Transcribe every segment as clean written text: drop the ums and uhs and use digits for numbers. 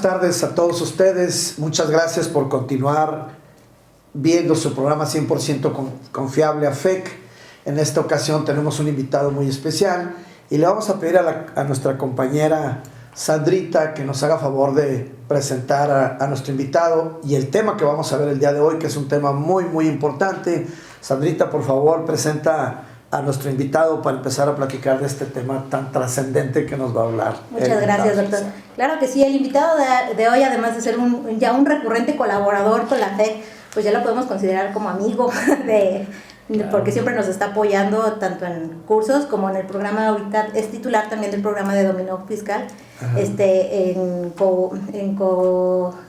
buenas tardes a todos ustedes. Muchas gracias por continuar viendo su programa 100% confiable AFEC. En esta ocasión tenemos un invitado muy especial y le vamos a pedir a nuestra compañera Sandrita que nos haga favor de presentar a nuestro invitado y el tema que vamos a ver el día de hoy, que es un tema muy muy importante. Sandrita, por favor, presenta a nuestro invitado para empezar a platicar de este tema tan trascendente que nos va a hablar. Muchas gracias, doctor. Claro que sí, el invitado de hoy, además de ser ya un recurrente colaborador con la FEC, pues ya lo podemos considerar como amigo, porque siempre nos está apoyando tanto en cursos como en el programa. Ahorita es titular también del programa de dominó fiscal,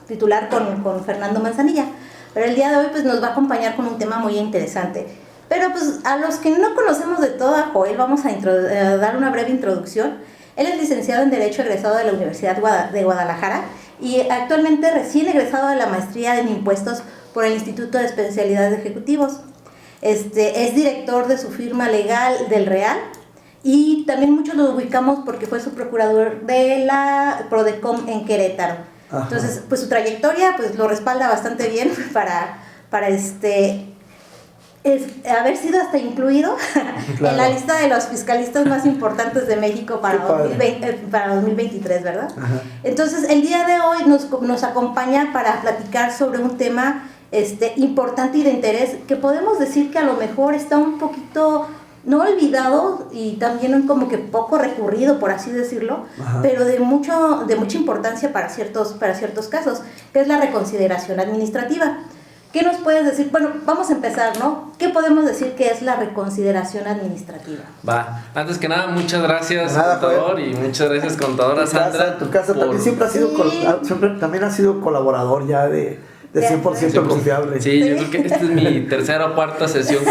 titular con Fernando Manzanilla. Pero el día de hoy pues nos va a acompañar con un tema muy interesante. Pero pues a los que no conocemos de todo a Joel vamos a dar una breve introducción. Él es licenciado en Derecho egresado de la Universidad de Guadalajara y actualmente recién egresado de la maestría en Impuestos por el Instituto de Especialidades Ejecutivos. Es director de su firma legal del Real y también muchos lo ubicamos porque fue su procurador de la Prodecom en Querétaro. Ajá. Entonces, pues su trayectoria pues lo respalda bastante bien para haber sido hasta incluido claro. En la lista de los fiscalistas más importantes de México para 2023, ¿verdad? Ajá. Entonces, el día de hoy nos acompaña para platicar sobre un tema importante y de interés, que podemos decir que a lo mejor está un poquito no olvidado y también como que poco recurrido, por así decirlo. Ajá. Pero de mucha importancia para ciertos casos, que es la reconsideración administrativa. ¿Qué nos puedes decir? Bueno, vamos a empezar, ¿no? ¿Qué podemos decir que es la reconsideración administrativa? Va, antes que nada, muchas gracias, contador, y muchas gracias, contadora Sandra. Tu casa también siempre ha sido, siempre también ha sido colaborador ya de 100% confiable. Sí, yo creo que esta es mi tercera o cuarta sesión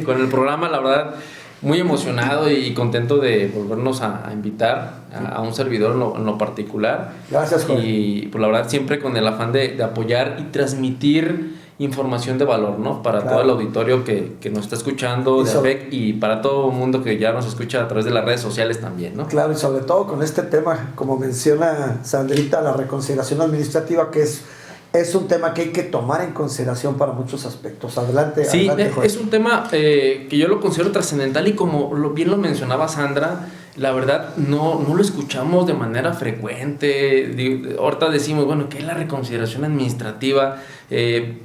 con el programa, la verdad, muy emocionado y contento de volvernos a invitar a un servidor en lo particular. Gracias, Jorge. Y pues la verdad siempre con el afán de apoyar y transmitir información de valor, ¿no? Para claro. Todo el auditorio que nos está escuchando de AFEC y para todo el mundo que ya nos escucha a través de las redes sociales también, ¿no? Claro, y sobre todo con este tema, como menciona Sandrita, la reconsideración administrativa, que es un tema que hay que tomar en consideración para muchos aspectos. Adelante. Sí, adelante, es un tema que yo lo considero trascendental y como bien lo mencionaba Sandra, la verdad no lo escuchamos de manera frecuente. Ahorita decimos, bueno, ¿qué es la reconsideración administrativa?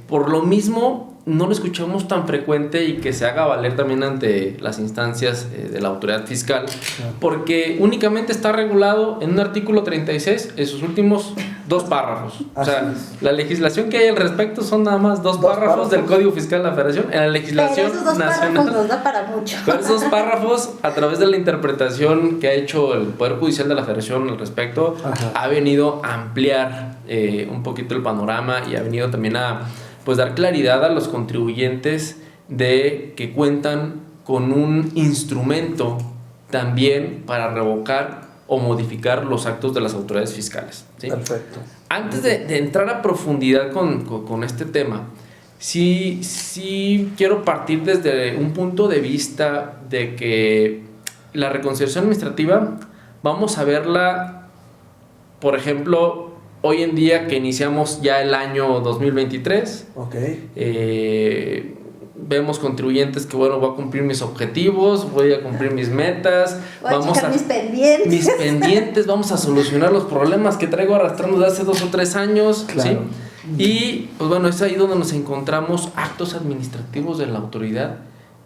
Por lo mismo no lo escuchamos tan frecuente y que se haga valer también ante las instancias de la autoridad fiscal, porque únicamente está regulado en un artículo 36 en sus últimos 2 párrafos. O sea, la legislación que hay al respecto son nada más 2 párrafos del Código Fiscal de la Federación. En la legislación esos 2 nacional párrafos nos da para mucho. Con esos párrafos, a través de la interpretación que ha hecho el Poder Judicial de la Federación al respecto, ajá, ha venido a ampliar un poquito el panorama y ha venido también a pues dar claridad a los contribuyentes de que cuentan con un instrumento también para revocar o modificar los actos de las autoridades fiscales, ¿sí? Perfecto. Antes de entrar a profundidad con este tema, sí quiero partir desde un punto de vista de que la reconciliación administrativa vamos a verla, por ejemplo, hoy en día que iniciamos ya el año 2023, vemos contribuyentes que, bueno, voy a cumplir mis objetivos, voy a cumplir mis metas, vamos a mis pendientes, vamos a solucionar los problemas que traigo arrastrando desde hace 2 o 3 años, claro. ¿Sí? Y, pues bueno, es ahí donde nos encontramos actos administrativos de la autoridad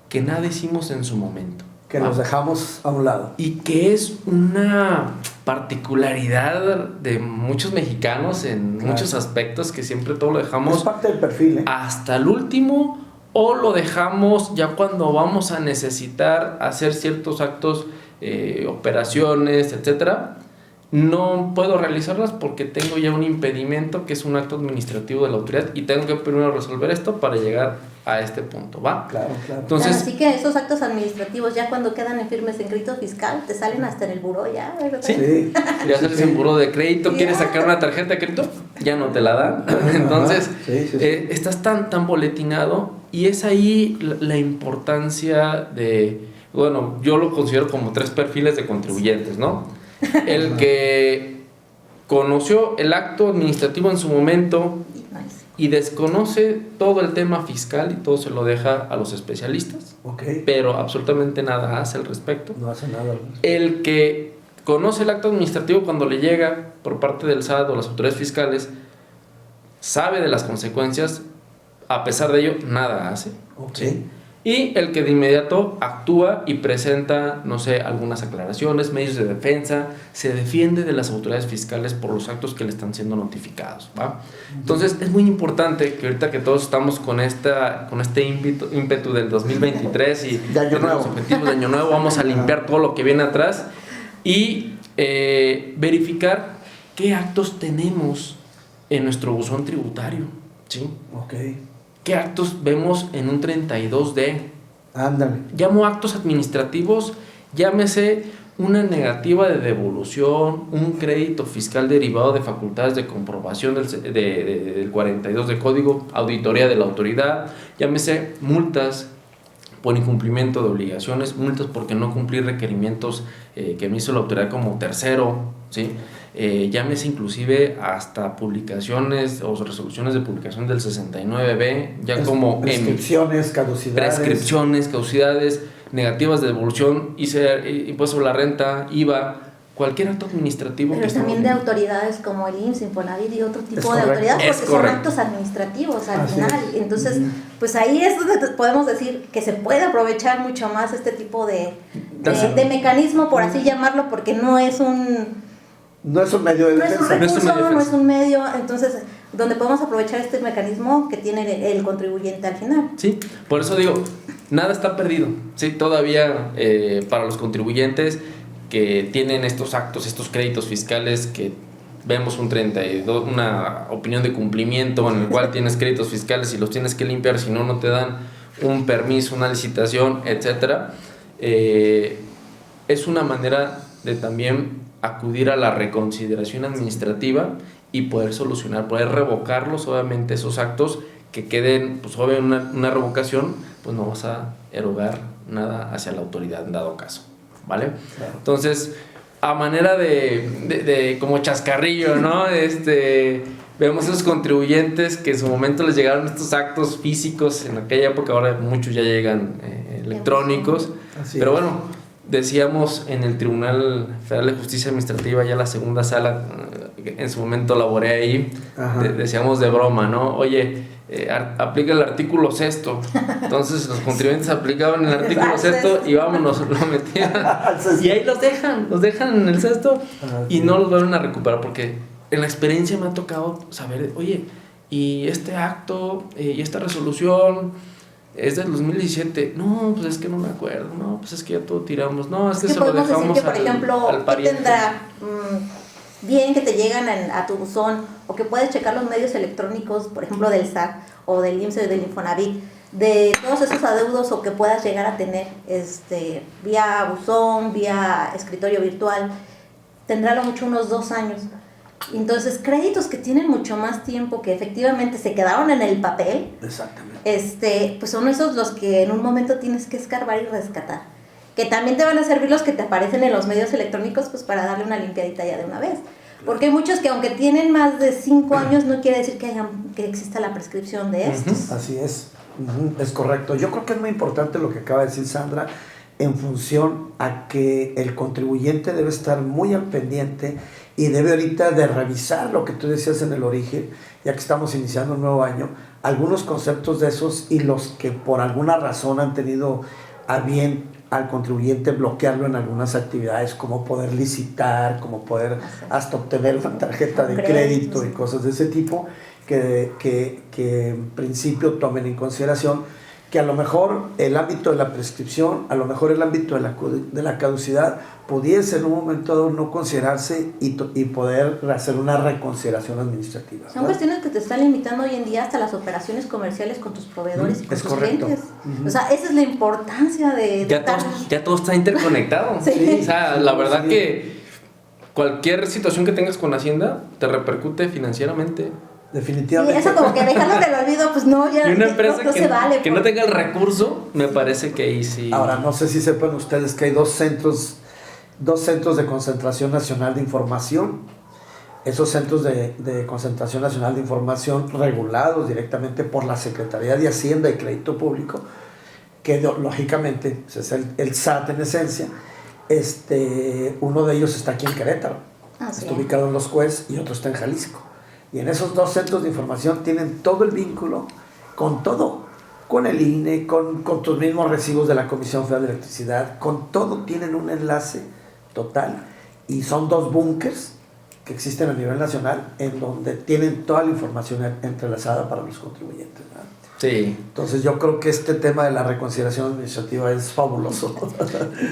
que nada hicimos en su momento. Que nos dejamos a un lado. Y que es una particularidad de muchos mexicanos en muchos aspectos, que siempre todo lo dejamos... Es parte del perfil, hasta el último, o lo dejamos ya cuando vamos a necesitar hacer ciertos actos, operaciones, etcétera. No puedo realizarlas porque tengo ya un impedimento que es un acto administrativo de la autoridad y tengo que primero resolver esto para llegar a este punto, ¿va? Claro. Entonces, así que esos actos administrativos ya cuando quedan en firmes en crédito fiscal te salen hasta en el buró ya, ¿verdad? Sí. Ya sales en buró de crédito, quieres sacar una tarjeta de crédito, ya no te la dan. Entonces, estás tan boletinado y es ahí la importancia de, bueno, yo lo considero como 3 perfiles de contribuyentes, ¿no? El que conoció el acto administrativo en su momento y desconoce todo el tema fiscal y todo se lo deja a los especialistas, pero absolutamente nada hace al respecto. No hace nada. El que conoce el acto administrativo cuando le llega por parte del SAT o las autoridades fiscales, sabe de las consecuencias, a pesar de ello, nada hace. ¿Sí? Y el que de inmediato actúa y presenta, no sé, algunas aclaraciones, medios de defensa, se defiende de las autoridades fiscales por los actos que le están siendo notificados, ¿va? Entonces, es muy importante que ahorita que todos estamos con este ímpetu del 2023 y de año nuevo. Los objetivos de año nuevo, vamos a limpiar todo lo que viene atrás y verificar qué actos tenemos en nuestro buzón tributario, ¿sí? ¿Qué actos vemos en un 32D? Ándale. Llamo actos administrativos, llámese una negativa de devolución, un crédito fiscal derivado de facultades de comprobación del 42 de código, auditoría de la autoridad, llámese multas por incumplimiento de obligaciones, multas porque no cumplir requerimientos que me hizo la autoridad como tercero, ¿sí? Llámese inclusive hasta publicaciones o resoluciones de publicación del 69B, ya como prescripciones, caducidades, negativas de devolución, impuesto sobre la renta, IVA, cualquier acto administrativo. Pero también de autoridades como el IMSS, Infonavit y otro tipo de autoridades, porque son actos administrativos al final. Entonces, pues ahí es donde podemos decir que se puede aprovechar mucho más este tipo de mecanismo, por así llamarlo, porque no es un medio de defensa. No es un medio, entonces, donde podemos aprovechar este mecanismo que tiene el contribuyente al final. Sí, por eso digo, nada está perdido. Sí, todavía para los contribuyentes que tienen estos actos, estos créditos fiscales que vemos un 32, una opinión de cumplimiento en el cual tienes créditos fiscales y los tienes que limpiar, si no, no te dan un permiso, una licitación, etcétera. Es una manera de también acudir a la reconsideración administrativa y poder solucionar, poder revocarlos, obviamente esos actos que queden, pues obviamente una revocación, pues no vas a erogar nada hacia la autoridad en dado caso, ¿vale? Claro. Entonces, a manera de como chascarrillo, ¿no? Vemos esos contribuyentes que en su momento les llegaron estos actos físicos en aquella época, ahora muchos ya llegan electrónicos, pero bueno, decíamos en el Tribunal Federal de Justicia Administrativa, ya la segunda sala, en su momento laboré ahí, decíamos de broma, ¿no? Oye, aplica el artículo 6º. Entonces los contribuyentes aplicaban el artículo 6º y vámonos, lo metían. Y ahí los dejan en el 6º y no los vuelven a recuperar, porque en la experiencia me ha tocado saber, oye, y este acto y esta resolución es del 2017. No, pues es que no me acuerdo. No, pues es que ya todo tiramos. No, es que se lo dejamos decir que, por ejemplo, ¿qué tendrá bien que te llegan a tu buzón? O que puedes checar los medios electrónicos, por ejemplo, del SAT o del IMSS o del Infonavit, de todos esos adeudos o que puedas llegar a tener vía buzón, vía escritorio virtual. Tendrá a lo mucho unos 2 años. Entonces, créditos que tienen mucho más tiempo, que efectivamente se quedaron en el papel. Exactamente. Pues son esos los que en un momento tienes que escarbar y rescatar. Que también te van a servir los que te aparecen en los medios electrónicos, pues para darle una limpiadita ya de una vez. Porque hay muchos que aunque tienen más de 5 años, no quiere decir que exista la prescripción de estos. Así es, es correcto. Yo creo que es muy importante lo que acaba de decir Sandra, en función a que el contribuyente debe estar muy al pendiente y debe ahorita de revisar lo que tú decías en el origen, ya que estamos iniciando un nuevo año, algunos conceptos de esos y los que por alguna razón han tenido a bien al contribuyente bloquearlo en algunas actividades, como poder licitar, como poder hasta obtener una tarjeta de crédito y cosas de ese tipo, que en principio tomen en consideración que a lo mejor el ámbito de la prescripción, a lo mejor el ámbito de la caducidad pudiese en un momento dado no considerarse y poder hacer una reconsideración administrativa, ¿verdad? Son cuestiones que te están limitando hoy en día hasta las operaciones comerciales con tus proveedores y con tus clientes. O sea, esa es la importancia de... Ya todo está interconectado. Sí. O sea, la verdad que cualquier situación que tengas con Hacienda te repercute financieramente. Definitivamente. Sí, eso como que dejarlo del olvido, pues no, ya y una empresa no se vale. Que no tenga el recurso, me parece que ahí sí. Ahora, no sé si sepan ustedes que hay dos centros de concentración nacional de información. esos centros de concentración nacional de información regulados directamente por la Secretaría de Hacienda y Crédito Público, que lógicamente es el SAT en esencia. Uno de ellos está aquí en Querétaro, está ubicado en Los Cues, y otro está en Jalisco. Y en esos dos centros de información tienen todo el vínculo con todo, con el INE, con tus mismos recibos de la Comisión Federal de Electricidad, con todo tienen un enlace total, y son dos búnkers que existen a nivel nacional en donde tienen toda la información entrelazada para los contribuyentes, ¿verdad? Sí. Entonces yo creo que este tema de la reconsideración administrativa es fabuloso.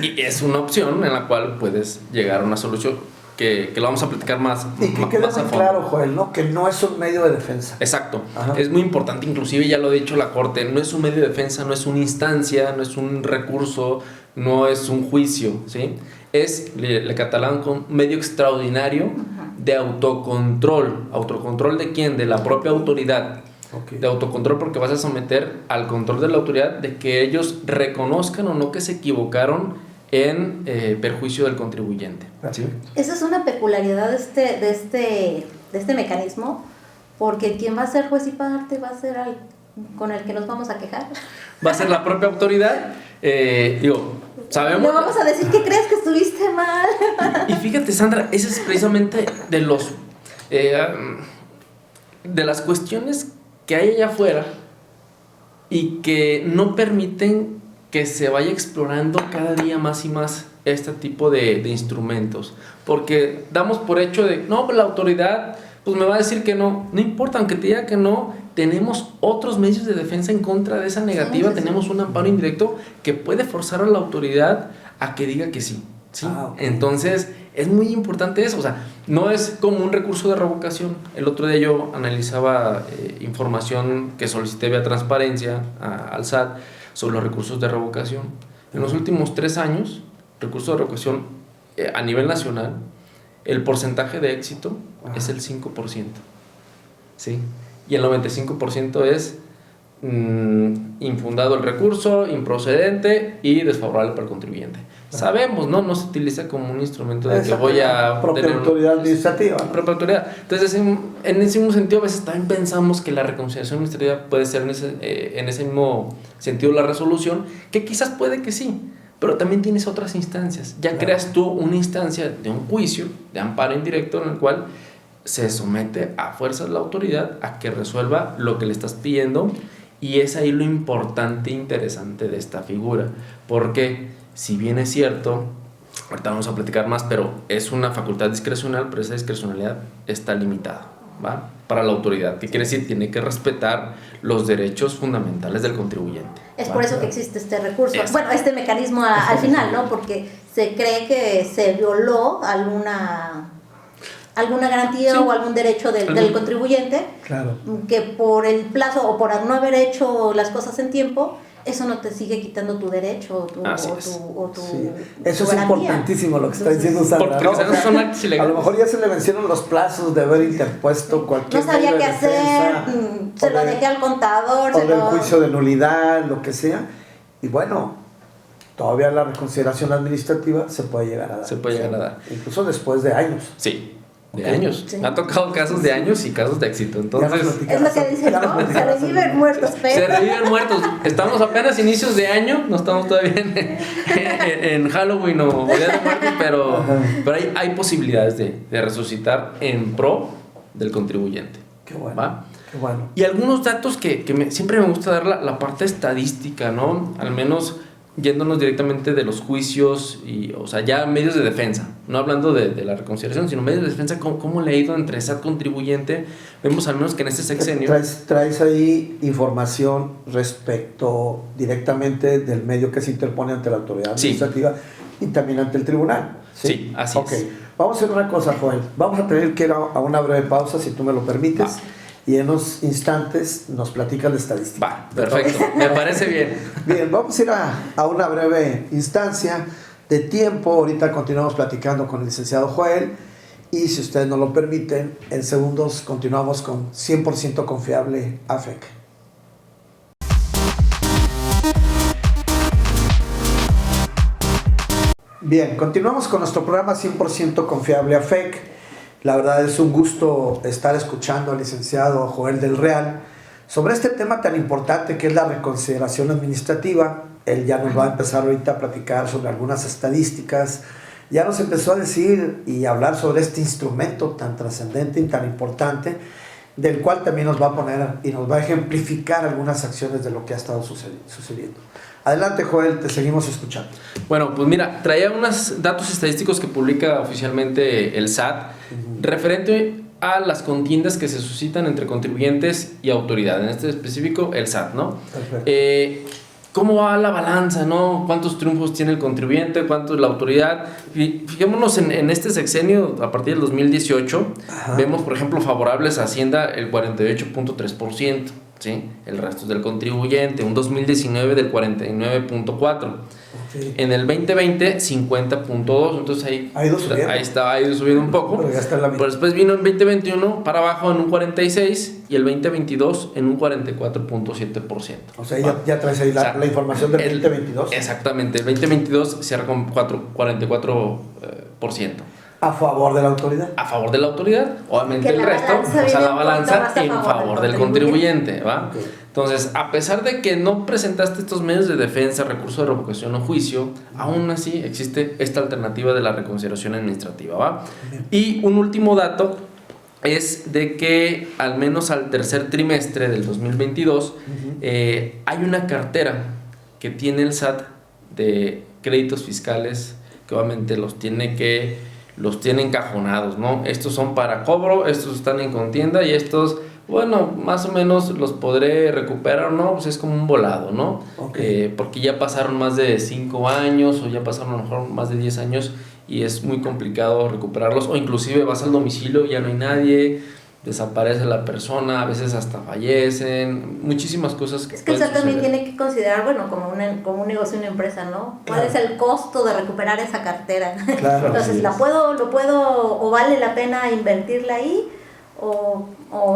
Y es una opción en la cual puedes llegar a una solución que lo vamos a platicar más. Y que quede más muy claro, Joel, ¿no? Que no es un medio de defensa. Exacto. Ajá. Es muy importante, inclusive ya lo ha dicho la Corte, no es un medio de defensa, no es una instancia, no es un recurso, no es un juicio, ¿sí? Le catalogan como medio extraordinario de autocontrol. ¿Autocontrol de quién? De la propia autoridad. Okay. De autocontrol, porque vas a someter al control de la autoridad de que ellos reconozcan o no que se equivocaron en perjuicio del contribuyente. ¿Sí? Esa es una peculiaridad de este mecanismo, porque quien va a ser juez y parte va a ser con el que nos vamos a quejar. Va a ser la propia autoridad. Sabemos. Le vamos a decir que crees que estuviste mal. Y fíjate, Sandra, ese es precisamente de las cuestiones que hay allá afuera y que no permiten que se vaya explorando cada día más y más este tipo de instrumentos, porque damos por hecho de, no, pues la autoridad pues me va a decir que no importa, aunque te diga que no, tenemos otros medios de defensa en contra de esa negativa, sí. Tenemos un amparo indirecto que puede forzar a la autoridad a que diga que sí. ¿Sí? Okay. Entonces es muy importante eso, o sea, no es como un recurso de revocación. El otro día yo analizaba información que solicité vía transparencia al SAT sobre los recursos de revocación. En los últimos 3 años, recursos de revocación a nivel nacional, el porcentaje de éxito es el 5%, ¿sí? Y el 95% es infundado el recurso, improcedente y desfavorable para el contribuyente. Sabemos, no se utiliza como un instrumento de que voy a propia autoridad administrativa, ¿no? Propia autoridad. Entonces, en ese mismo sentido, a veces también pensamos que la reconciliación administrativa puede ser en ese mismo sentido la resolución, que quizás puede que sí, pero también tienes otras instancias. Ya creas tú una instancia de un juicio, de amparo indirecto, en el cual se somete a fuerzas la autoridad a que resuelva lo que le estás pidiendo, y es ahí lo importante e interesante de esta figura, porque si bien es cierto, ahorita vamos a platicar más, pero es una facultad discrecional, pero esa discrecionalidad está limitada, ¿va? Para la autoridad. ¿Qué quiere decir? Tiene que respetar los derechos fundamentales del contribuyente. Es por eso que existe este recurso, bueno, este mecanismo al final, ¿no? Porque se cree que se violó alguna garantía, sí, o algún derecho del contribuyente, claro, que por el plazo o por no haber hecho las cosas en tiempo, eso no te sigue quitando tu derecho o tu sí. Eso es importantísimo lo que está diciendo Sandra, ¿no? O sea, a lo mejor ya se le vencieron los plazos de haber interpuesto cualquier no sabía qué hacer, se lo dejé al contador, o del juicio de nulidad, lo que sea, y bueno, todavía la reconsideración administrativa se puede llegar a dar. Se puede llegar a dar. Incluso después de años. Sí. De años. Sí. Me ha tocado casos de años y casos de éxito. Entonces, es lo que dicen, ¿no? Se reviven muertos, pero... Se reviven muertos. Estamos apenas inicios de año, no estamos todavía en Halloween o Día de Muertos, pero hay posibilidades de resucitar en pro del contribuyente. Qué bueno. ¿Va? Qué bueno. Y algunos datos que siempre me gusta dar la parte estadística, ¿no? Al menos yéndonos directamente de los juicios, o sea, ya medios de defensa, no hablando de la reconciliación, sino medios de defensa, ¿cómo le ha ido entre SAT contribuyente? Vemos al menos que en este sexenio... Traes ahí información respecto directamente del medio que se interpone ante la autoridad administrativa, sí, y también ante el tribunal. Sí, así es. Vamos a hacer una cosa, Joel. Vamos a tener que ir a una breve pausa, si tú me lo permites. Y en unos instantes nos platicas la estadística. Va, perfecto, me parece bien. Bien, vamos a ir a una breve instancia de tiempo. Ahorita continuamos platicando con el licenciado Joel. Y si ustedes nos lo permiten, en segundos continuamos con 100% confiable AFEC. Bien, continuamos con nuestro programa 100% confiable AFEC. La verdad es un gusto estar escuchando al licenciado Joel del Real sobre este tema tan importante que es la reconsideración administrativa. Él ya nos va a empezar ahorita a platicar sobre algunas estadísticas. Ya nos empezó a decir y hablar sobre este instrumento tan trascendente y tan importante, del cual también nos va a poner y nos va a ejemplificar algunas acciones de lo que ha estado sucediendo. Adelante, Joel, te seguimos escuchando. Bueno, pues mira, traía unos datos estadísticos que publica oficialmente el SAT referente a las contiendas que se suscitan entre contribuyentes y autoridad, en este específico el SAT, ¿no? Perfecto. ¿Cómo va la balanza, no? ¿Cuántos triunfos tiene el contribuyente? ¿Cuánto la autoridad? Fijémonos en este sexenio, a partir del 2018, Ajá. vemos, por ejemplo, favorables a Hacienda el 48.3%, ¿sí? El resto es del contribuyente, un 2019 del 49.4%. Okay. En el 2020, 50.2%, entonces ahí Ha ido subiendo. Ha ido subiendo un poco. Pero ya está en la mitad. Pero después vino en 2021 para abajo en un 46% y el 2022 en un 44.7%. O sea, ya traes ahí la información del 2022. Exactamente, el 2022 cierra con 44%. A favor de la autoridad. A favor de la autoridad, obviamente Que el la resto, balanza o sea, viene la un balanza poquito más a en favor favor del del contribuyente, ¿va? Okay. Entonces, a pesar de que no presentaste estos medios de defensa, recurso de revocación o juicio, aún así existe esta alternativa de la reconsideración administrativa, ¿va? Bien. Y un último dato es de que al menos al tercer trimestre del 2022 hay una cartera que tiene el SAT de créditos fiscales que obviamente los tiene encajonados, ¿no? Estos son para cobro, estos están en contienda y estos, bueno, más o menos los podré recuperar o no, pues es como un volado, ¿no? Okay. Porque ya pasaron más de 5 años o ya pasaron a lo mejor más de 10 años y es muy complicado recuperarlos, o inclusive vas al domicilio, ya no hay nadie, desaparece la persona, a veces hasta fallecen, muchísimas cosas que Es que el pueden SAT también suceder. tiene que considerar, bueno, como un negocio, una empresa, ¿no? ¿Cuál Claro. es el costo de recuperar esa cartera? Claro, Entonces, así ¿lo es. puedo, o vale la pena invertirla ahí? O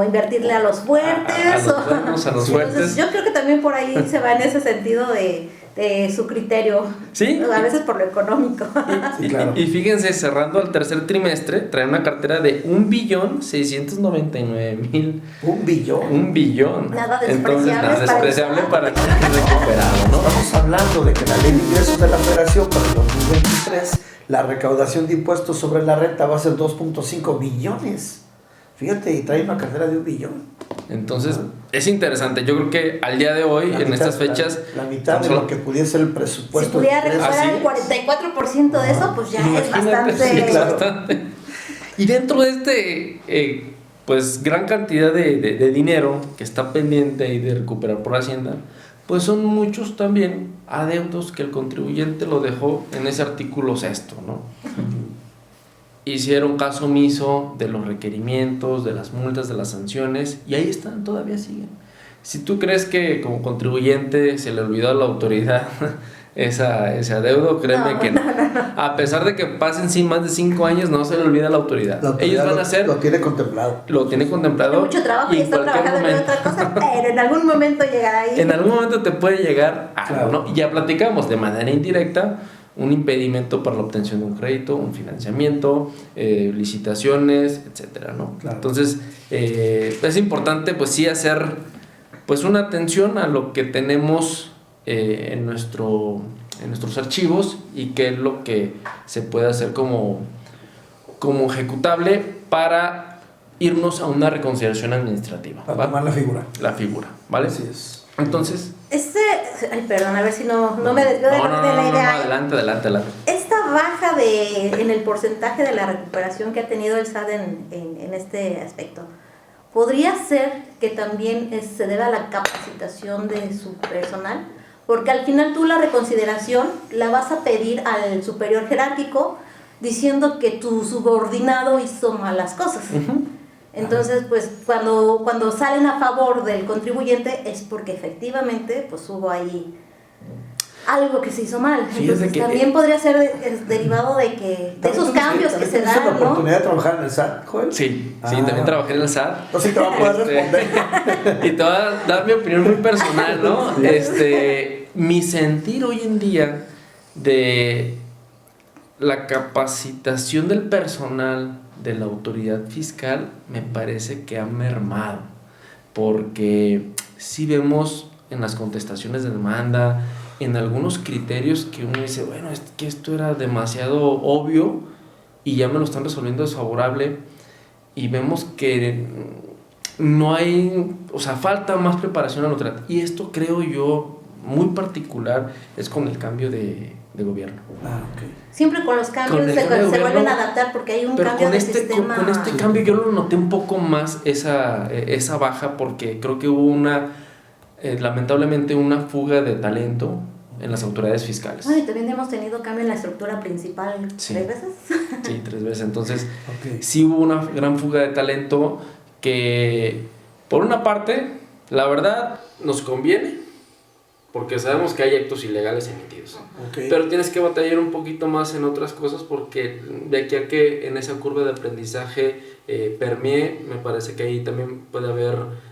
invertirle a los fuertes? A los buenos, a los Entonces, fuertes. yo creo que también por ahí se va en ese sentido de su criterio. Sí. A veces por lo económico. Sí, claro. Y fíjense, cerrando el tercer trimestre, trae una cartera de 1.699.000. ¿1 billón? 1 billón. Nada Entonces, despreciable nada despreciable para que esté recuperado, ¿no? Estamos hablando de que la ley de ingresos de la Federación para el 2023, la recaudación de impuestos sobre la renta va a ser 2.5 billones. Fíjate, y trae una cartera de 1 billón. Entonces, es interesante. Yo creo que al día de hoy, La en mitad- estas fechas, La mitad de lo que pudiese ser el Si presupuesto. pudiera de ingresos. recuperar Así el 44% de eso, pues ya es imagínate, bastante. sí, es claro. bastante. Y dentro de pues gran cantidad de dinero que está pendiente y de recuperar por Hacienda, pues son muchos también adeudos que el contribuyente lo dejó en ese artículo 6º, ¿no? Hicieron caso omiso de los requerimientos, de las multas, de las sanciones, y ahí están, todavía siguen. Si tú crees que como contribuyente se le olvidó a la autoridad ese adeudo, créeme No, que no. A pesar de que pasen más de 5 años, no se le olvida a la autoridad. La autoridad Ellos van a hacer, lo tiene contemplado. lo tienen contemplado. Tiene mucho trabajo y en está cualquier trabajando en momento. otra cosa, pero en algún momento llegará ahí. En algún momento te puede llegar algo, Claro. ¿no? Y ya platicamos de manera indirecta un impedimento para la obtención de un crédito, un financiamiento, licitaciones, etcétera, ¿no? Claro. Entonces, es importante, pues sí, hacer pues una atención a lo que tenemos en nuestros archivos y qué es lo que se puede hacer como ejecutable para irnos a una reconsideración administrativa. Para ¿va? tomar la figura. La figura, ¿vale? Así es. Entonces... Ay, perdón, a ver si no me desvío de la idea. Adelante. Esta baja en el porcentaje de la recuperación que ha tenido el SAT en este aspecto, ¿podría ser que también se debe a la capacitación de su personal? Porque al final tú la reconsideración la vas a pedir al superior jerárquico diciendo que tu subordinado hizo malas cosas. Uh-huh. Entonces, pues cuando salen a favor del contribuyente es porque efectivamente pues hubo ahí algo que se hizo mal. Fíjate Entonces que, también podría ser derivado de esos cambios que se ¿Tienes la dan, ¿no? oportunidad de trabajar en el SAT, Joel? Sí, Ah. también trabajé en el SAT. Entonces te va a poder responder. Y te voy a dar mi opinión muy personal, ¿no? Mi sentir hoy en día de la capacitación del personal de la autoridad fiscal me parece que ha mermado, porque si vemos en las contestaciones de demanda, en algunos criterios que uno dice, bueno, es que esto era demasiado obvio y ya me lo están resolviendo desfavorable, y vemos que no hay, o sea, falta más preparación a la autoridad. Y esto creo yo, muy particular, es con el cambio de gobierno. Okay. Siempre con los cambios se vuelven a adaptar porque hay un cambio de sistema. Con este cambio yo lo noté un poco más esa baja, porque creo que hubo lamentablemente una fuga de talento en las autoridades fiscales. Y también hemos tenido cambio en la estructura principal 3 veces. Sí, 3 veces. Entonces, sí hubo una gran fuga de talento que, por una parte, la verdad, nos conviene, porque sabemos que hay actos ilegales emitidos. Pero tienes que batallar un poquito más en otras cosas, porque de aquí a que en esa curva de aprendizaje permee, me parece que ahí también puede haber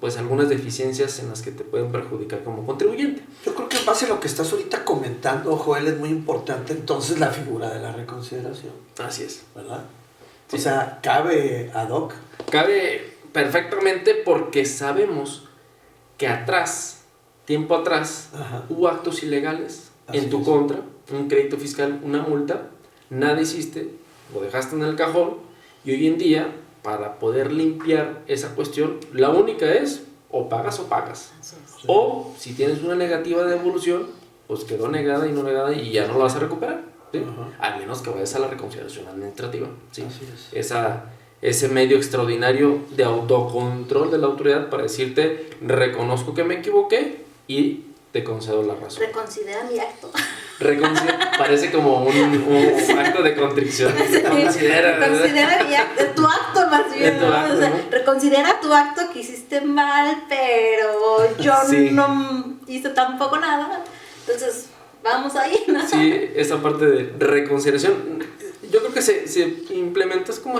pues algunas deficiencias en las que te pueden perjudicar como contribuyente. Yo creo que en base a lo que estás ahorita comentando, Joel, es muy importante entonces la figura de la reconsideración. Así es. ¿Verdad? Sí. O sea, ¿cabe ad hoc? Cabe perfectamente, porque sabemos que tiempo atrás, hubo actos ilegales en tu contra, un crédito fiscal, una multa, nada hiciste, lo dejaste en el cajón, y hoy en día, para poder limpiar esa cuestión, la única es o pagas, o si tienes una negativa de devolución, pues quedó negada y ya no la vas a recuperar, ¿sí? Al menos que vayas a la reconciliación administrativa, ¿sí? Ese medio extraordinario de autocontrol de la autoridad para decirte, reconozco que me equivoqué y te concedo la razón. Reconsidera mi acto. Parece como un acto de contrición. Reconsidera mi acto, tu acto más bien. O sea, reconsidera tu acto que hiciste mal, pero yo no hice tampoco nada. Entonces, vamos ahí, ¿no? Sí, esa parte de reconsideración, yo creo que se implementa, es como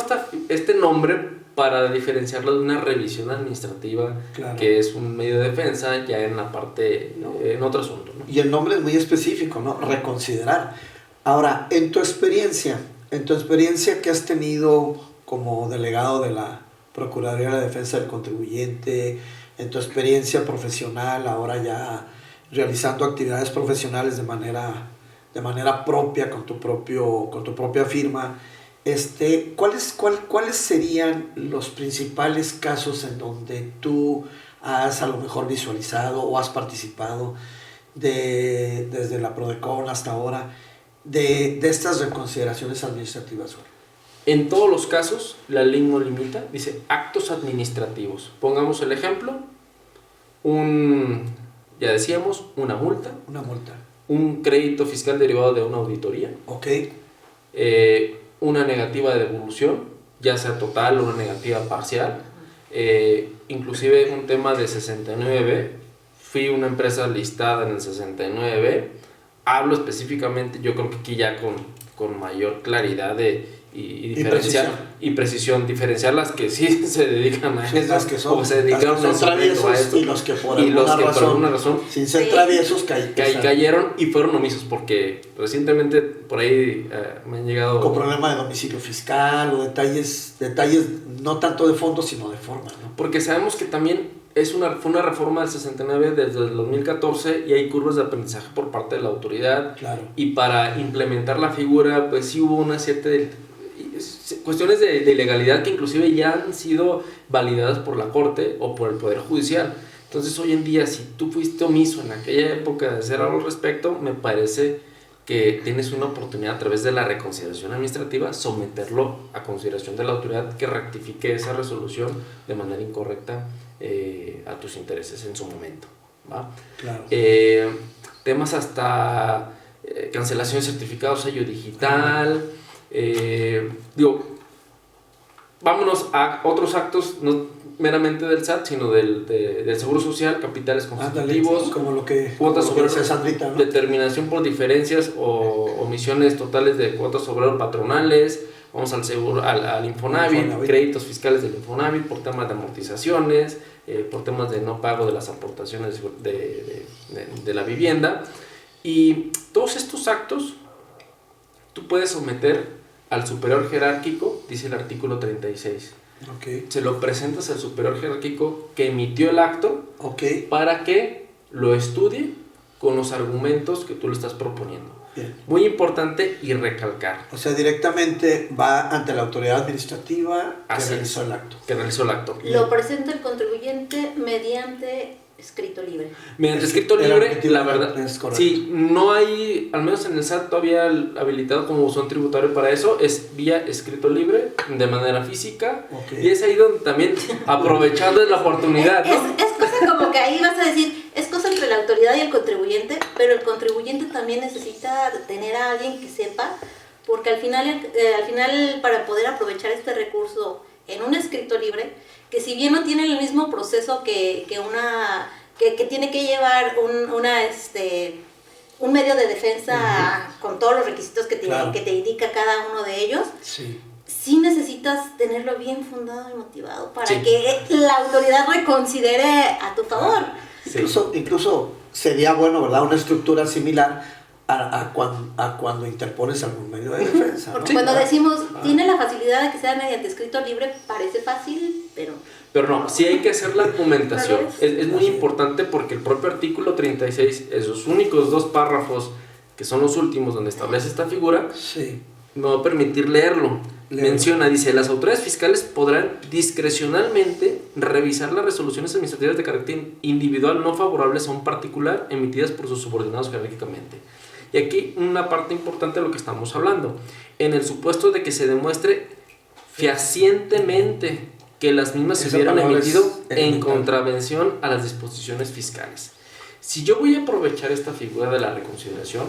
este nombre para diferenciarlo de una revisión administrativa, que es un medio de defensa ya en la parte, en otro asunto, ¿no? Y el nombre es muy específico, ¿no? Reconsiderar. Ahora, en tu experiencia que has tenido como delegado de la Procuraduría de la Defensa del Contribuyente, en tu experiencia profesional, ahora ya realizando actividades profesionales de manera propia, con tu propia firma, ¿cuáles serían los principales casos en donde tú has a lo mejor visualizado o has participado desde la Prodecon hasta ahora de estas reconsideraciones administrativas? En todos los casos, la ley no limita, dice actos administrativos. Pongamos el ejemplo, ya decíamos, una multa, un crédito fiscal derivado de una auditoría, una negativa de devolución, ya sea total o una negativa parcial, inclusive un tema de 69B, fui una empresa listada en el 69B, hablo específicamente, yo creo que aquí ya con mayor claridad y precisión, diferenciar las que sí se dedican a eso, o se dedicaron en su momento a esto, y los que por alguna razón sin ser traviesos cayeron y fueron omisos, porque recientemente por ahí me han llegado con problema de domicilio fiscal o detalles no tanto de fondo sino de forma, ¿no? Porque sabemos que también fue una reforma del 69 desde el 2014 y hay curvas de aprendizaje por parte de la autoridad, y para implementar la figura pues sí hubo una cierta cuestiones de ilegalidad que inclusive ya han sido validadas por la Corte o por el Poder Judicial. Entonces hoy en día, si tú fuiste omiso en aquella época de hacer algo al respecto, me parece que tienes una oportunidad a través de la reconsideración administrativa someterlo a consideración de la autoridad que rectifique esa resolución de manera incorrecta a tus intereses en su momento, ¿va? Temas hasta cancelación de certificados, sello digital, vámonos a otros actos, no meramente del SAT, sino del Seguro Social, capitales constitutivos, cuotas sobre ¿no? Determinación por diferencias o omisiones totales de cuotas obrero patronales. Vamos al seguro, al Infonavit, créditos fiscales del Infonavit por temas de amortizaciones, por temas de no pago de las aportaciones de la vivienda. Y todos estos actos tú puedes someter al superior jerárquico, dice el artículo 36. Okay. Se lo presentas al superior jerárquico que emitió el acto, Okay. para que lo estudie con los argumentos que tú le estás proponiendo. Bien. Muy importante y recalcar. O sea, directamente va ante la autoridad administrativa que Así realizó es, el acto. que realizó el acto. Lo presenta el contribuyente mediante escrito libre. Mediante escrito El libre, objetivo la verdad, es correcto. sí, no hay, al menos en el SAT todavía habilitado como buzón tributario para eso, es vía escrito libre, de manera física, Ok. y es ahí donde también, aprovechando la oportunidad, ¿no? Es cosa como que ahí vas a decir, es cosa entre la autoridad y el contribuyente, pero el contribuyente también necesita tener a alguien que sepa, porque al final para poder aprovechar este recurso en un escrito libre, que si bien no tiene el mismo proceso que tiene que llevar un medio de defensa con todos los requisitos que Claro. te indica cada uno de ellos, Sí. sí necesitas tenerlo bien fundado y motivado para Sí. que la autoridad reconsidere a tu favor. Sí. Incluso sería bueno, ¿verdad? Una estructura similar a cuando interpones algún medio de defensa. Porque ¿no? cuando ¿Verdad? decimos, tiene la facilidad de que sea mediante escrito libre, parece fácil, pero... Pero no, sí hay que hacer la argumentación. Claro. Es muy importante porque el propio artículo 36, esos únicos 2 párrafos, que son los últimos donde establece esta figura, Sí. me va a permitir leerlo. Léelo. Menciona, dice, las autoridades fiscales podrán discrecionalmente revisar las resoluciones administrativas de carácter individual no favorables a un particular emitidas por sus subordinados jerárquicamente. Y aquí una parte importante de lo que estamos hablando. En el supuesto de que se demuestre fehacientemente que las mismas se Esa hubieran palabra emitido es en elemental. contravención a las disposiciones fiscales. Si yo voy a aprovechar esta figura de la reconsideración,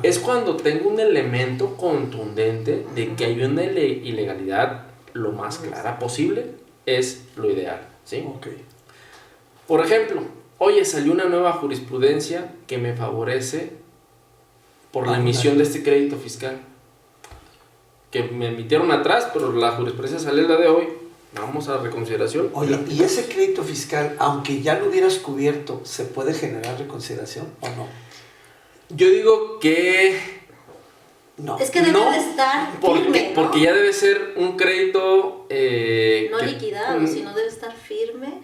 es cuando tengo un elemento contundente de que hay una ilegalidad lo más clara posible, es lo ideal, ¿sí? Ok. Por ejemplo, oye, salió una nueva jurisprudencia que me favorece por la emisión de este crédito fiscal. Que me emitieron atrás, pero la jurisprudencia sale la de hoy. Vamos a reconsideración. Oye, ¿y ese crédito fiscal, aunque ya lo hubieras cubierto, se puede generar reconsideración o no? Yo digo que No. Es que debe no, de estar porque, firme, ¿no? porque ya debe ser un crédito No liquidado, sino debe estar firme.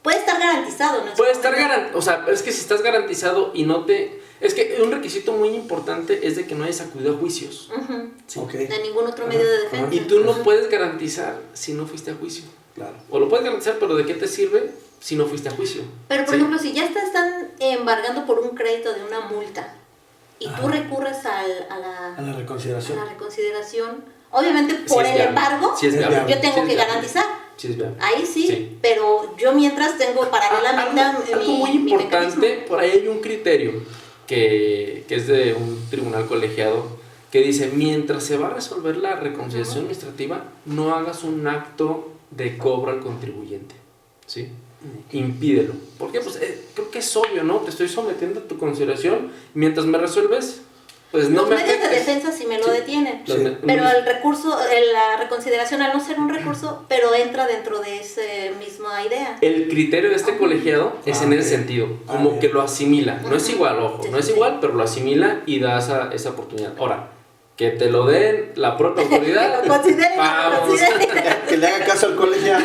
Puede estar garantizado, ¿no? puede estar garantizado, o sea, es que si estás garantizado y no te... Es que un requisito muy importante es de que no hayas acudido a juicios. Ujú. ¿sí? Ok. De ningún otro medio de defensa. Y tú no puedes garantizar si no fuiste a juicio. Claro. O lo puedes garantizar, pero ¿de qué te sirve si no fuiste a juicio? Pero, por ¿sí? ejemplo, si ya te están embargando por un crédito de una multa y tú Ajá. recurres a A la la reconsideración. reconsideración, obviamente Sí por es el viable. embargo, Sí es viable. yo tengo Sí es que viable. garantizar. Sí es viable. Ahí sí, Sí. pero yo mientras tengo paralelamente Algo muy mi importante, mecanismo. por ahí hay un criterio que es de un tribunal colegiado que dice, mientras se va a resolver la reconciliación administrativa, no hagas un acto de cobro al contribuyente, ¿sí? Impídelo. ¿Por qué? Pues creo que es obvio, ¿no? Te estoy sometiendo a tu consideración, mientras me resuelves, pues no Los me medios de afectes. defensa sí me lo Sí. detienen. Los Sí. me- Pero el recurso, la reconsideración, al no ser un recurso, pero entra dentro de esa misma idea. El criterio de este colegiado es en ese sentido, como bien. que lo asimila. No es igual, ojo, Sí, no es sí. igual, pero lo asimila y da esa oportunidad. Ahora, que te lo den la propia autoridad. Que lo consideren, vamos. Que le haga caso al colegiado.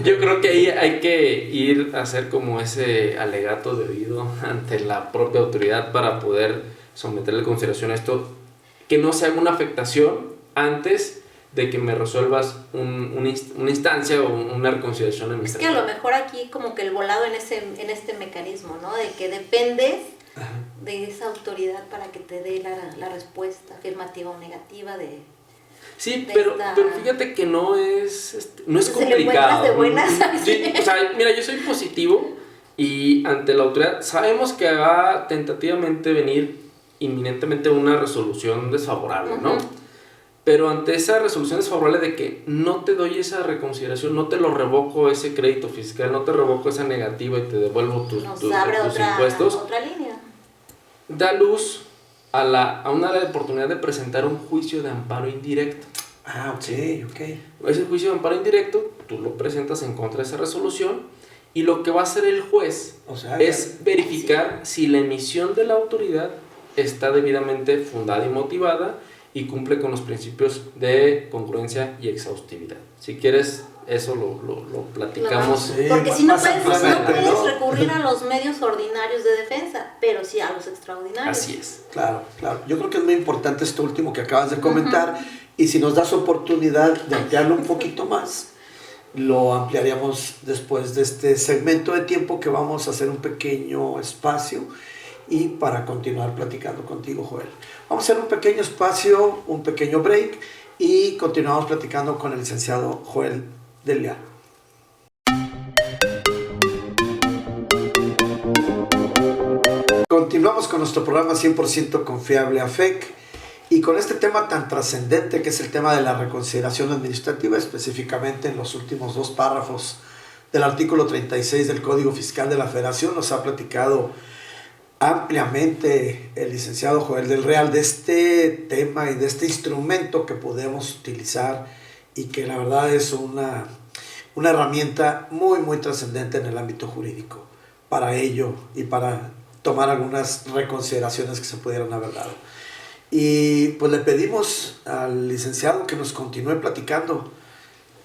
Yo creo que ahí hay que ir a hacer como ese alegato debido ante la propia autoridad para poder someterle consideración a esto, que no se haga una afectación antes de que me resuelvas una instancia o una reconsideración Es que administrativa. a lo mejor aquí como que el volado en este mecanismo, ¿no? De que dependes de esa autoridad para que te dé la respuesta afirmativa o negativa de... Sí, de pero esta- fíjate que no es ¿Se le complicado. encuentras de buenas? Sí, o sea, mira, yo soy positivo y ante la autoridad sabemos que va a tentativamente venir inminentemente una resolución desfavorable, ¿no? Ujú. Pero ante esa resolución desfavorable de que no te doy esa reconsideración, no te lo revoco ese crédito fiscal, no te revoco esa negativa y te devuelvo tus Nos abre impuestos, otra línea. da luz a una oportunidad de presentar un juicio de amparo indirecto. Ah, ok, ok. Ese juicio de amparo indirecto, tú lo presentas en contra de esa resolución y lo que va a hacer el juez O sea, es verificar si la emisión de la autoridad está debidamente fundada y motivada y cumple con los principios de congruencia y exhaustividad. Si quieres, eso lo platicamos. Claro. Porque si no más puedes, ampliamente, ¿no? recurrir a los medios ordinarios de defensa, pero sí a los extraordinarios. Así es. Claro, claro. Yo creo que es muy importante esto último que acabas de comentar, y si nos das oportunidad de ampliarlo un poquito más, lo ampliaríamos después de este segmento de tiempo, que vamos a hacer un pequeño espacio y para continuar platicando contigo, Joel. Vamos a hacer un pequeño espacio, un pequeño break, y continuamos platicando con el licenciado Joel del Leal. Continuamos con nuestro programa 100% confiable AFEC, y con este tema tan trascendente que es el tema de la reconsideración administrativa, específicamente en los últimos 2 párrafos del artículo 36 del Código Fiscal de la Federación. Nos ha platicado ampliamente el licenciado Joel del Real de este tema y de este instrumento que podemos utilizar, y que la verdad es una herramienta muy, muy trascendente en el ámbito jurídico para ello y para tomar algunas reconsideraciones que se pudieran haber dado. Y pues le pedimos al licenciado que nos continúe platicando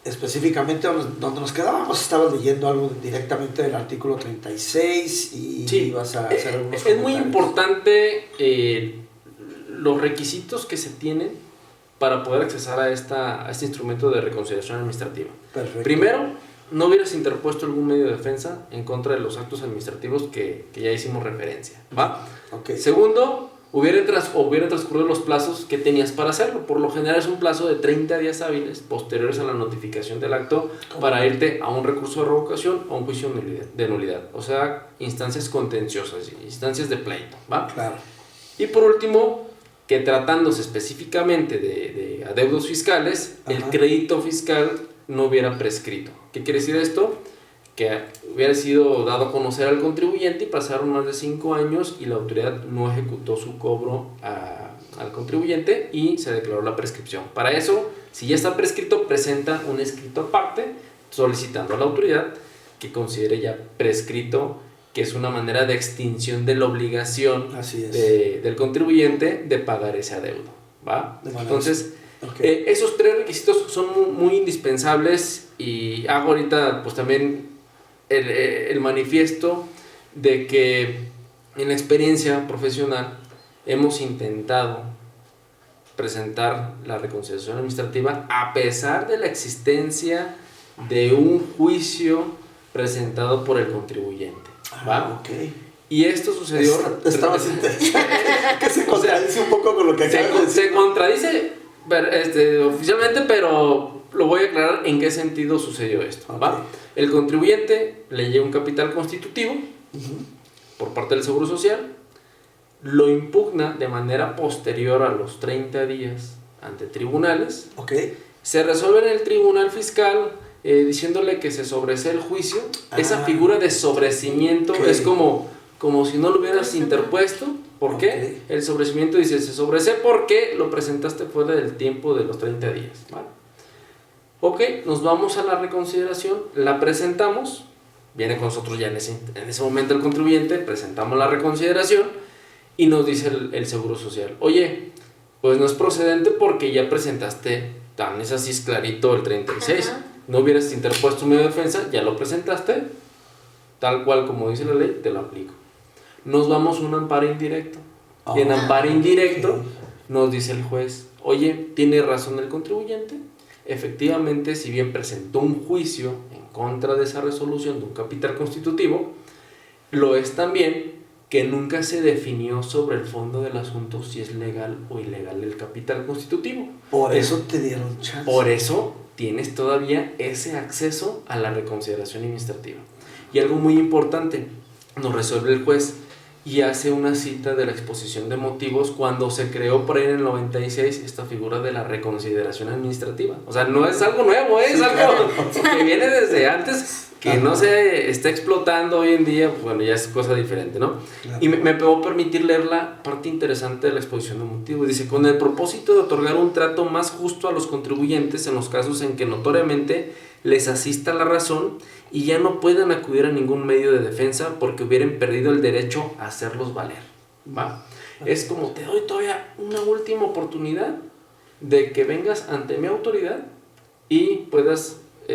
específicamente donde nos quedábamos. Estabas leyendo algo directamente del artículo 36 y sí, ibas a hacer algunos es muy comentarios. importante los requisitos que se tienen para poder accesar a este instrumento de reconsideración administrativa. Perfecto. Primero, no hubieras interpuesto algún medio de defensa en contra de los actos administrativos que ya hicimos referencia, ¿va? Okay. Segundo, hubieran transcurrido los plazos que tenías para hacerlo. Por lo general es un plazo de 30 días hábiles posteriores a la notificación del acto para irte a un recurso de revocación o un juicio de nulidad. O sea, instancias contenciosas, instancias de pleito, ¿va? Claro. Y por último, que tratándose específicamente de adeudos fiscales, Ajá. el crédito fiscal no hubiera prescrito. ¿Qué quiere decir esto? Que hubiera sido dado a conocer al contribuyente y pasaron más de 5 años y la autoridad no ejecutó su cobro al contribuyente y se declaró la prescripción. Para eso, si ya está prescrito, presenta un escrito aparte solicitando a la autoridad que considere ya prescrito, que es una manera de extinción de la obligación del contribuyente de pagar ese adeudo, ¿va? Entonces, okay, esos 3 requisitos son muy indispensables, y hago ahorita pues también el manifiesto de que en la experiencia profesional hemos intentado presentar la reconciliación administrativa a pesar de la existencia de un juicio presentado por el contribuyente, ¿va? Okay. Y esto sucedió... Está más interesante, que se contradice un poco con lo que acabas de decir. Se contradice oficialmente, pero lo voy a aclarar en qué sentido sucedió esto, ¿va? Okay. El contribuyente le llega un capital constitutivo por parte del Seguro Social, lo impugna de manera posterior a los 30 días ante tribunales, okay, se resuelve en el tribunal fiscal diciéndole que se sobresee el juicio. Esa figura de sobrecimiento, okay, es como si no lo hubieras interpuesto. ¿Por qué? Okay. El sobrecimiento dice, se sobresee porque lo presentaste fuera del tiempo de los 30 días, ¿vale? Ok, nos vamos a la reconsideración, la presentamos, viene con nosotros ya en ese momento el contribuyente, presentamos la reconsideración y nos dice el Seguro Social, oye, pues no es procedente porque ya presentaste, tan es así, es clarito el 36, no hubieras interpuesto un medio de defensa, ya lo presentaste, tal cual como dice la ley, te lo aplico. Nos vamos a un amparo indirecto, y en amparo indirecto nos dice el juez, oye, tiene razón el contribuyente, efectivamente, si bien presentó un juicio en contra de esa resolución de un capital constitutivo, lo es también que nunca se definió sobre el fondo del asunto si es legal o ilegal el capital constitutivo. Por eso te dieron chance. Por eso tienes todavía ese acceso a la reconsideración administrativa. Y algo muy importante, nos resuelve el juez y hace una cita de la exposición de motivos cuando se creó por ahí en el 96 esta figura de la reconsideración administrativa. O sea, no es algo nuevo, es algo que viene desde antes, que no se está explotando hoy en día, bueno, ya es cosa diferente, ¿no? Claro. Y me puedo permitir leer la parte interesante de la exposición de motivos. Dice, con el propósito de otorgar un trato más justo a los contribuyentes en los casos en que notoriamente les asista la razón y ya no puedan acudir a ningún medio de defensa porque hubieran perdido el derecho a hacerlos valer, ¿va? Es como te doy todavía una última oportunidad de que vengas ante mi autoridad y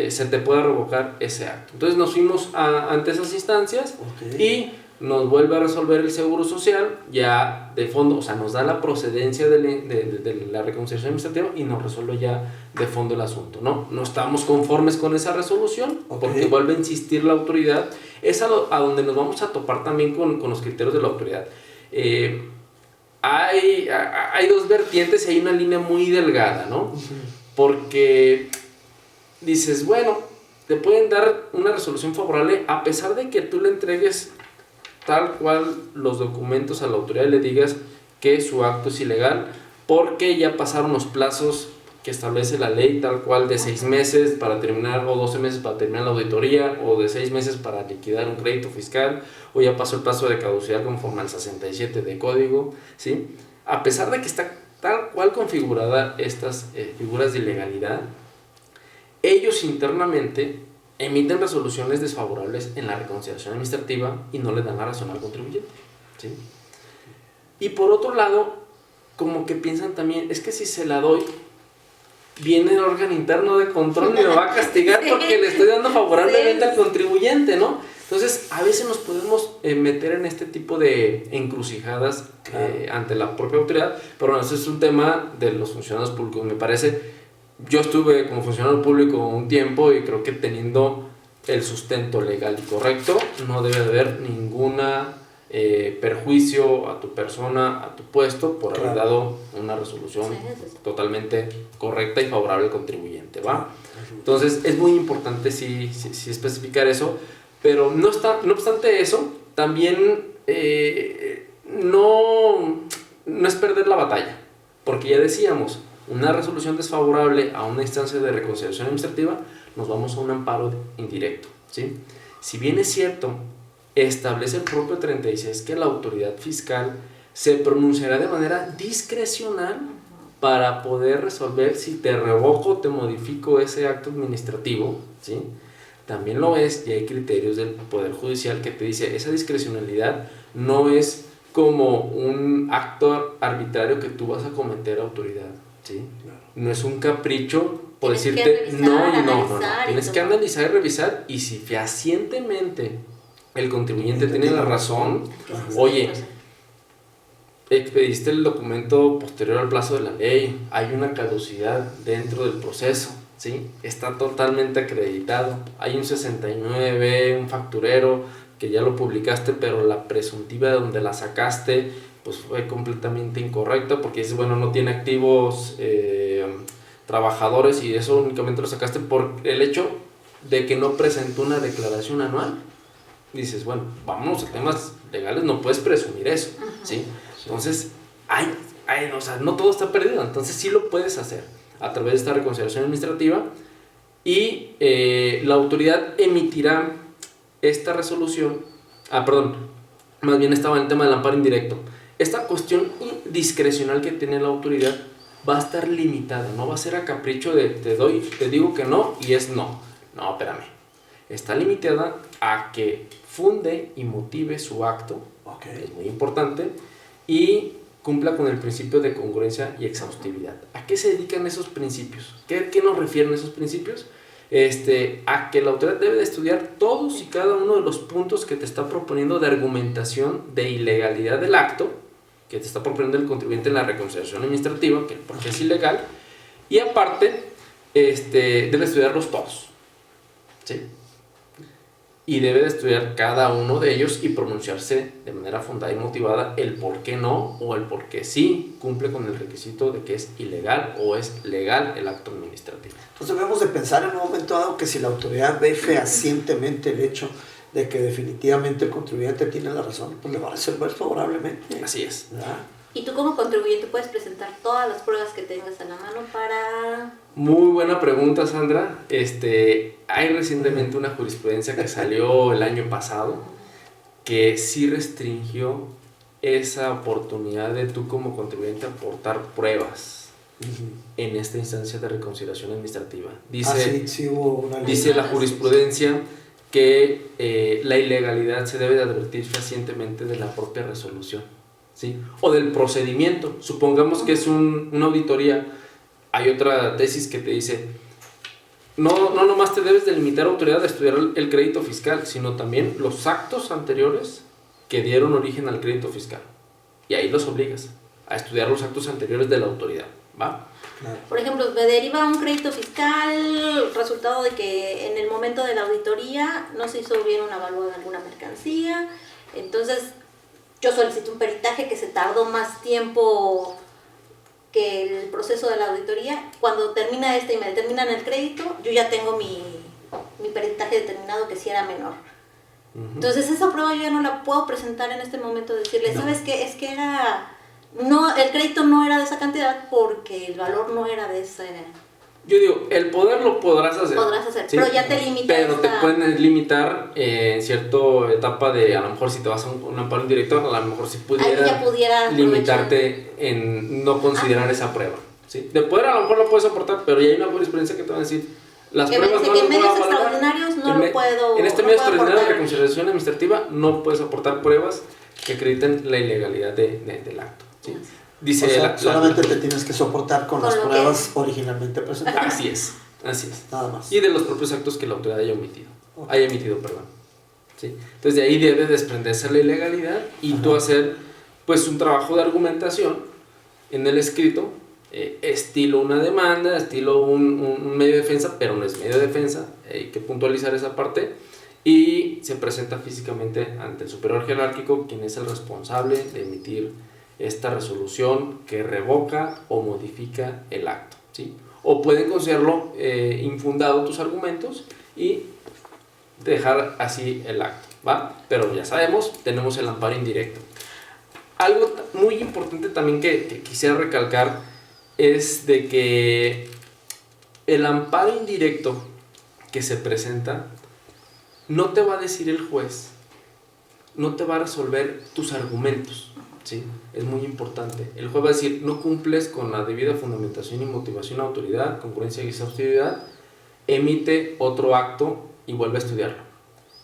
se te pueda revocar ese acto. Entonces nos fuimos ante esas instancias y nos vuelve a resolver el Seguro Social ya de fondo, o sea, nos da la procedencia de la reconciliación administrativa y nos resuelve ya de fondo el asunto, ¿no? No estamos conformes con esa resolución porque vuelve a insistir la autoridad. Es a donde nos vamos a topar también con los criterios de la autoridad. Hay dos vertientes y hay una línea muy delgada, ¿no? Porque dices, bueno, te pueden dar una resolución favorable a pesar de que tú le entregues tal cual los documentos a la autoridad y le digas que su acto es ilegal porque ya pasaron los plazos que establece la ley, tal cual de 6 meses para terminar, o 12 meses para terminar la auditoría, o de 6 meses para liquidar un crédito fiscal, o ya pasó el plazo de caducidad conforme al 67 de código, ¿sí? A pesar de que está tal cual configurada estas figuras de ilegalidad, ellos internamente emiten resoluciones desfavorables en la reconciliación administrativa y no le dan la razón al contribuyente, ¿sí? Y por otro lado, como que piensan también, es que si se la doy, viene el órgano interno de control y me va a castigar porque le estoy dando favorablemente al contribuyente, ¿no? Entonces, a veces nos podemos meter en este tipo de encrucijadas ante la propia autoridad, pero bueno, ese es un tema de los funcionarios públicos, me parece. Yo estuve como funcionario público un tiempo y creo que teniendo el sustento legal y correcto, no debe haber ninguna perjuicio a tu persona, a tu puesto, por haber dado una resolución totalmente correcta y favorable al contribuyente, ¿va? Entonces es muy importante sí especificar eso, pero no obstante eso, también no es perder la batalla, porque ya decíamos, una resolución desfavorable a una instancia de reconciliación administrativa, nos vamos a un amparo indirecto, ¿sí? Si bien es cierto, establece el propio 36 que la autoridad fiscal se pronunciará de manera discrecional para poder resolver si te revoco o te modifico ese acto administrativo, ¿sí? También lo es, y hay criterios del Poder Judicial que te dice, esa discrecionalidad no es como un acto arbitrario que tú vas a cometer a autoridad, ¿sí? No es un capricho por decirte no y no. Tienes que analizar y revisar, y si fehacientemente el contribuyente tiene la razón, oye, expediste el documento posterior al plazo de la ley, hay una caducidad dentro del proceso, ¿sí? Está totalmente acreditado, hay un 69, un facturero que ya lo publicaste, pero la presuntiva de donde la sacaste pues fue completamente incorrecta porque dices, bueno, no tiene activos trabajadores y eso únicamente lo sacaste por el hecho de que no presentó una declaración anual. Dices, bueno, vámonos a temas legales, no puedes presumir eso, ¿sí? Entonces, o sea, no todo está perdido, entonces sí lo puedes hacer a través de esta reconciliación administrativa y la autoridad emitirá esta resolución, más bien estaba en el tema del amparo indirecto. Esta cuestión discrecional que tiene la autoridad va a estar limitada, no va a ser a capricho de te digo que no y es no. No, espérame. Está limitada a que funde y motive su acto, que es muy importante, y cumpla con el principio de congruencia y exhaustividad. ¿A qué se dedican esos principios? ¿Qué nos refieren esos principios? A que la autoridad debe de estudiar todos y cada uno de los puntos que te está proponiendo de argumentación de ilegalidad del acto, que te está proponiendo el contribuyente en la reconciliación administrativa, porque es ilegal, y aparte, debe estudiarlos todos, ¿sí? Y debe de estudiar cada uno de ellos y pronunciarse de manera fundada y motivada el por qué no o el por qué sí cumple con el requisito de que es ilegal o es legal el acto administrativo. Entonces debemos de pensar en un momento dado que si la autoridad ve fehacientemente el hecho de que definitivamente el contribuyente tiene la razón, pues le va a resolver favorablemente. Así es. ¿Verdad? Y tú como contribuyente puedes presentar todas las pruebas que tengas a la mano para... Muy buena pregunta, Sandra. Hay recientemente una jurisprudencia que salió el año pasado que sí restringió esa oportunidad de tú como contribuyente aportar pruebas en esta instancia de reconciliación administrativa. Sí hubo una ley. Dice la jurisprudencia que la ilegalidad se debe de advertir fehacientemente de la propia resolución, ¿sí? O del procedimiento. Supongamos que es una auditoría hay otra tesis que te dice, no nomás te debes de limitar autoridad a estudiar el crédito fiscal, sino también los actos anteriores que dieron origen al crédito fiscal. Y ahí los obligas a estudiar los actos anteriores de la autoridad, ¿va? Claro. Por ejemplo, me deriva un crédito fiscal, resultado de que en el momento de la auditoría no se hizo bien un avalúo de alguna mercancía, entonces yo solicito un peritaje que se tardó más tiempo que el proceso de la auditoría. Cuando termina y me determinan el crédito, yo ya tengo mi peritaje determinado que sí era menor. Entonces esa prueba yo ya no la puedo presentar en este momento, decirle, ¿sabes qué? Es que el crédito no era de esa cantidad porque el valor no era de ese. Yo digo, el poder lo podrás hacer. ¿sí? Pero ya te limita. Pero te pueden limitar en cierta etapa de, a lo mejor si te vas a un amparo indirecto, a lo mejor si pudiera limitarte en no considerar esa prueba. ¿Sí? De poder a lo mejor lo puedes aportar, pero ya hay una jurisprudencia que te va a decir, las que pruebas no en medios valorar. extraordinarios no lo puedo. En este medio extraordinario de reconciliación administrativa no puedes aportar pruebas que acrediten la ilegalidad del acto. ¿Sí? Dice, o sea, solamente te tienes que soportar con las pruebas originalmente presentadas. Así es. Nada más. Y de los propios actos que la autoridad haya emitido. ¿Sí? Entonces de ahí debe desprenderse la ilegalidad y tú hacer pues un trabajo de argumentación en el escrito, estilo una demanda, estilo un medio de defensa, pero no es medio de defensa, hay que puntualizar esa parte, y se presenta físicamente ante el superior jerárquico, quien es el responsable de emitir esta resolución que revoca o modifica el acto, ¿sí? O pueden considerarlo infundado tus argumentos y dejar así el acto, ¿va? Pero ya sabemos, tenemos el amparo indirecto. Algo muy importante también que quisiera recalcar es de que el amparo indirecto que se presenta no te va a decir el juez, no te va a resolver tus argumentos, ¿sí? Es muy importante. El juez va a decir, no cumples con la debida fundamentación y motivación a autoridad, concurrencia y exhaustividad, emite otro acto y vuelve a estudiarlo,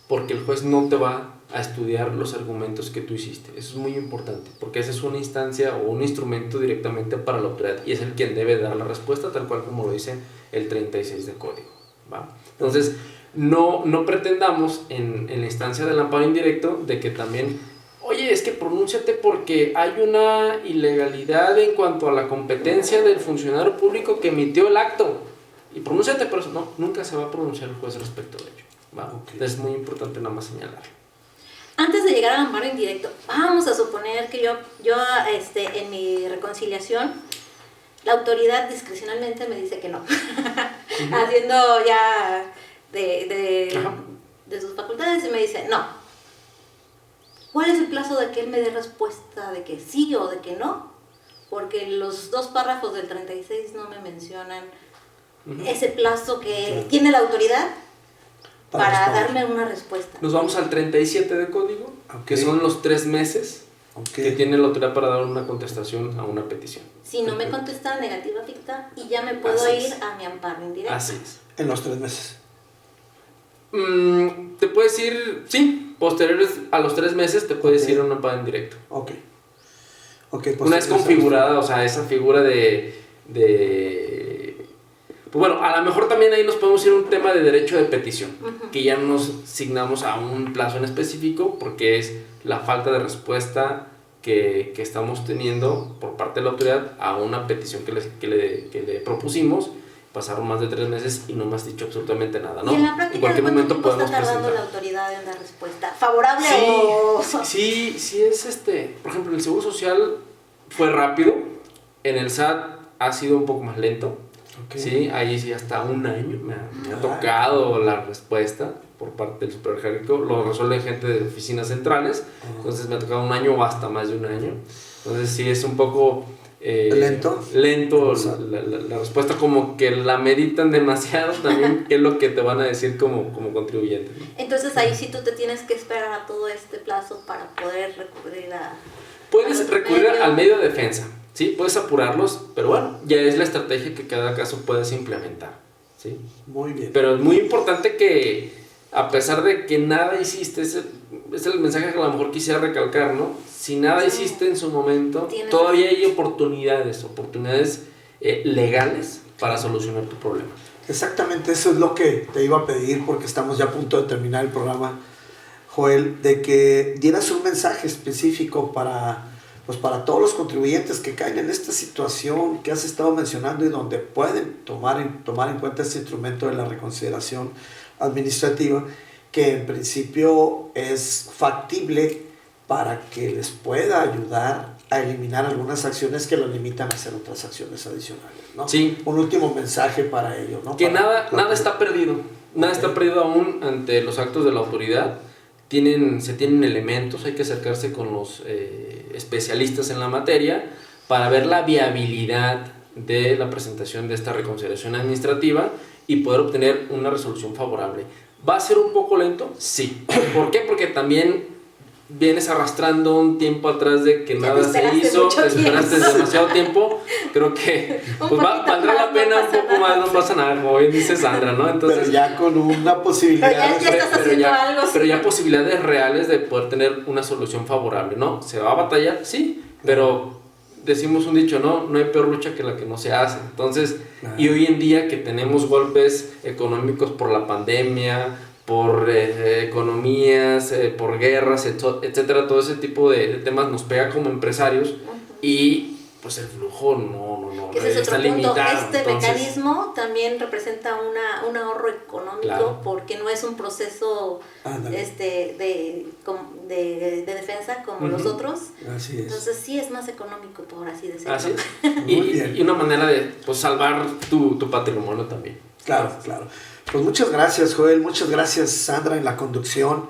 porque el juez no te va a estudiar los argumentos que tú hiciste. Eso es muy importante, porque esa es una instancia o un instrumento directamente para la autoridad y es el quien debe dar la respuesta tal cual como lo dice el 36 del código, ¿va? Entonces no pretendamos en la instancia del amparo indirecto de que también, oye, es que pronúnciate porque hay una ilegalidad en cuanto a la competencia del funcionario público que emitió el acto y pronúnciate, pero eso no, nunca se va a pronunciar el juez respecto de ello, ¿va? Entonces es muy importante nada más señalarlo. Antes de llegar al amparo indirecto, vamos a suponer que yo en mi reconciliación, la autoridad discrecionalmente me dice que no, haciendo ya de sus facultades, y me dice no. ¿Cuál es el plazo de que él me dé respuesta de que sí o de que no? Porque los 2 párrafos del 36 no me mencionan ese plazo que tiene la autoridad para darme una respuesta. Nos vamos al 37 de código, que son los 3 meses que tiene la autoridad para dar una contestación a una petición. Si no me contesta negativa ficta, y ya me puedo ir a mi amparo indirecto. Así es. En los 3 meses. Te puedes ir, sí, posteriores a los 3 meses te puedes ir a un amparo indirecto. Una vez configurada, o sea, esa figura pues bueno, a lo mejor también ahí nos podemos ir a un tema de derecho de petición, que ya nos asignamos a un plazo en específico, porque es la falta de respuesta que estamos teniendo por parte de la autoridad a una petición que le propusimos. Pasaron más de 3 meses y no me has dicho absolutamente nada, ¿no? Y en la práctica, en cualquier momento podemos está tardando presentar. la autoridad en dar respuesta? ¿Favorable o...? Sí, es por ejemplo, en el Seguro Social fue rápido, en el SAT ha sido un poco más lento. Sí, ahí sí hasta un año me ha tocado la respuesta por parte del superior jerárquico. Lo resuelve gente de oficinas centrales, entonces me ha tocado un año o hasta más de un año. Entonces sí es un poco lento la respuesta, como que la meditan demasiado también, que es lo que te van a decir como contribuyente. Entonces ahí sí tú te tienes que esperar a todo este plazo para poder recurrir a... Puedes recurrir al medio de defensa. Sí, puedes apurarlos, pero bueno, ya es la estrategia que cada caso puedes implementar, ¿sí? Muy bien. Pero es muy importante que, a pesar de que nada hiciste, ese es el mensaje que a lo mejor quisiera recalcar, ¿no? Si nada hiciste en su momento, todavía hay oportunidades legales para solucionar tu problema. Exactamente, eso es lo que te iba a pedir, porque estamos ya a punto de terminar el programa, Joel, de que dieras un mensaje específico para todos los contribuyentes que caen en esta situación que has estado mencionando y donde pueden tomar en cuenta este instrumento de la reconsideración administrativa, que en principio es factible para que les pueda ayudar a eliminar algunas acciones que lo limitan a hacer otras acciones adicionales, ¿no? Sí. Un último mensaje para ello, ¿no? Que para nada está perdido. Nada está perdido aún ante los actos de la autoridad. Se tienen elementos, hay que acercarse con los especialistas en la materia para ver la viabilidad de la presentación de esta reconsideración administrativa y poder obtener una resolución favorable. ¿Va a ser un poco lento? Sí. ¿Por qué? Porque también vienes arrastrando un tiempo atrás de que nada se hizo, te esperaste demasiado tiempo. Creo que pues valdrá la pena un poco más, no pasa nada, como bien dice Sandra, ¿no? Entonces, pero ya con una posibilidad, pero ya posibilidades reales de poder tener una solución favorable, ¿no? ¿Se va a batallar? Sí, pero decimos un dicho, no hay peor lucha que la que no se hace. Entonces, y hoy en día que tenemos golpes económicos por la pandemia, por economías, por guerras, etcétera, todo ese tipo de temas nos pega como empresarios y pues el flujo no ese es está otro punto. limitado. Este Entonces, mecanismo también representa un ahorro económico, claro, porque no es un proceso de defensa como los otros. Así es. Entonces sí es más económico, por así decirlo. Así es. y una manera de pues, salvar tu patrimonio también. Claro. Pues muchas gracias, Joel, muchas gracias, Sandra, en la conducción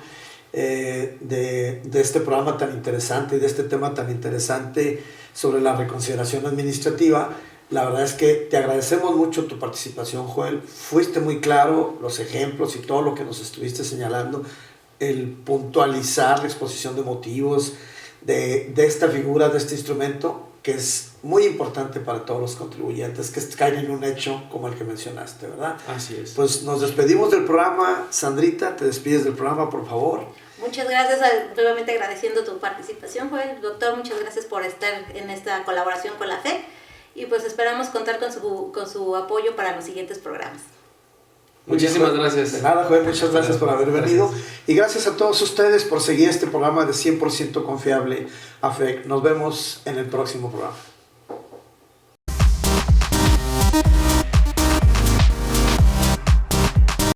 de este programa tan interesante y de este tema tan interesante sobre la reconsideración administrativa. La verdad es que te agradecemos mucho tu participación, Joel. Fuiste muy claro, los ejemplos y todo lo que nos estuviste señalando, el puntualizar la exposición de motivos de esta figura, de este instrumento, que es muy importante para todos los contribuyentes que caen en un hecho como el que mencionaste, ¿verdad? Así es. Pues nos despedimos del programa. Sandrita, te despides del programa, por favor. Muchas gracias, nuevamente agradeciendo tu participación, Joel. Doctor, muchas gracias por estar en esta colaboración con la FEC y pues esperamos contar con su apoyo para los siguientes programas. Muchísimas gracias. De nada, Joel, muchas gracias por haber venido. Gracias. Y gracias a todos ustedes por seguir este programa de 100% confiable AFEC. Nos vemos en el próximo programa.